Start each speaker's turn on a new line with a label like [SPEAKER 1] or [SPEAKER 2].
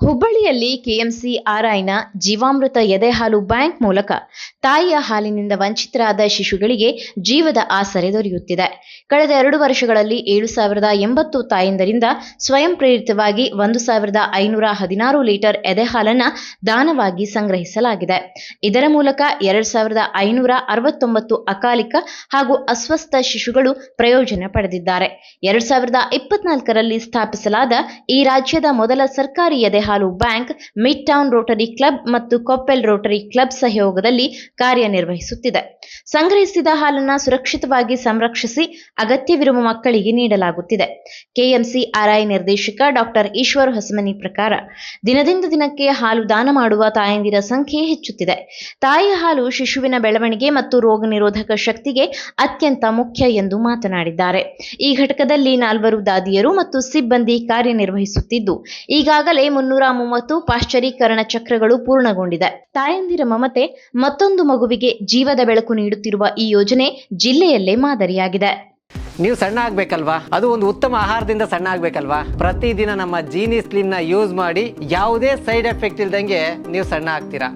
[SPEAKER 1] ಹುಬ್ಬಳ್ಳಿಯಲ್ಲಿ ಕೆಎಂಸಿ ಆರ್ಐನ ಜೀವಾಮೃತ ಎದೆಹಾಲು ಬ್ಯಾಂಕ್ ಮೂಲಕ ತಾಯಿಯ ಹಾಲಿನಿಂದ ವಂಚಿತರಾದ ಶಿಶುಗಳಿಗೆ ಜೀವದ ಆಸರೆ ದೊರೆಯುತ್ತಿದೆ. ಕಳೆದ 2 ವರ್ಷಗಳಲ್ಲಿ 7,080 ತಾಯಂದಿರಿಂದ ಸ್ವಯಂ ಪ್ರೇರಿತವಾಗಿ 1,516 ಲೀಟರ್ ಎದೆಹಾಲನ್ನು ದಾನವಾಗಿ ಸಂಗ್ರಹಿಸಲಾಗಿದೆ. ಇದರ ಮೂಲಕ 2,569 ಅಕಾಲಿಕ ಹಾಗೂ ಅಸ್ವಸ್ಥ ಶಿಶುಗಳು ಪ್ರಯೋಜನ ಪಡೆದಿದ್ದಾರೆ. 2024ರಲ್ಲಿ ಸ್ಥಾಪಿಸಲಾದ ಈ ರಾಜ್ಯದ ಮೊದಲ ಸರ್ಕಾರಿ ಎದೆಹಾಲು bank mid town Rotary club ಮತ್ತು ಕೊಪ್ಪಲ್ ರೋಟರಿ ಕ್ಲಬ್ ಸಹಯೋಗದಲ್ಲಿ ಕಾರ್ಯನಿರ್ವಹಿಸುತ್ತಿದೆ. ಸಂಗ್ರಹಿಸಿದ ಹಾಲನ್ನು ಸುರಕ್ಷಿತವಾಗಿ ಸಂರಕ್ಷಿಸಿ ಅಗತ್ಯವಿರುವ ಮಕ್ಕಳಿಗೆ ನೀಡಲಾಗುತ್ತಿದೆ. ಕೆಎಂಸಿ ಆರ್ಐ ನಿರ್ದೇಶಕ ಡಾಕ್ಟರ್ ಈಶ್ವರ್ ಹೊಸಮನಿ ಪ್ರಕಾರ ದಿನದಿಂದ ದಿನಕ್ಕೆ ಹಾಲು ದಾನ ಮಾಡುವ ತಾಯಂದಿರ ಸಂಖ್ಯೆ ಹೆಚ್ಚುತ್ತಿದೆ. ತಾಯಿಯ ಹಾಲು ಶಿಶುವಿನ ಬೆಳವಣಿಗೆ ಮತ್ತು ರೋಗ ನಿರೋಧಕ ಶಕ್ತಿಗೆ ಅತ್ಯಂತ ಮುಖ್ಯ ಎಂದು ಮಾತನಾಡಿದ್ದಾರೆ. ಈ ಘಟಕದಲ್ಲಿ 4 ದಾದಿಯರು ಮತ್ತು ಸಿಬ್ಬಂದಿ ಕಾರ್ಯನಿರ್ವಹಿಸುತ್ತಿದ್ದು ಈಗಾಗಲೇ 330 ಪಾಶ್ಚರೀಕರಣ ಚಕ್ರಗಳು ಪೂರ್ಣಗೊಂಡಿದೆ. ತಾಯಂದಿರ ಮಮತೆ ಮತ್ತೊಂದು ಮಗುವಿಗೆ ಜೀವದ ಬೆಳಕು ನೀಡುತ್ತಿರುವ ಈ ಯೋಜನೆ ಜಿಲ್ಲೆಯಲ್ಲೇ ಮಾದರಿಯಾಗಿದೆ.
[SPEAKER 2] ನೀವು ಸಣ್ಣ ಆಗ್ಬೇಕಲ್ವಾ? ಅದು ಒಂದು ಉತ್ತಮ ಆಹಾರದಿಂದ ಸಣ್ಣ ಆಗ್ಬೇಕಲ್ವಾ? ಪ್ರತಿದಿನ ನಮ್ಮ ಜೀನಿ ಸ್ಲಿಮ್ ನ ಯೂಸ್ ಮಾಡಿ ಯಾವುದೇ ಸೈಡ್ ಎಫೆಕ್ಟ್ ಇಲ್ದಂಗೆ ನೀವು ಸಣ್ಣ ಆಗ್ತೀರಾ.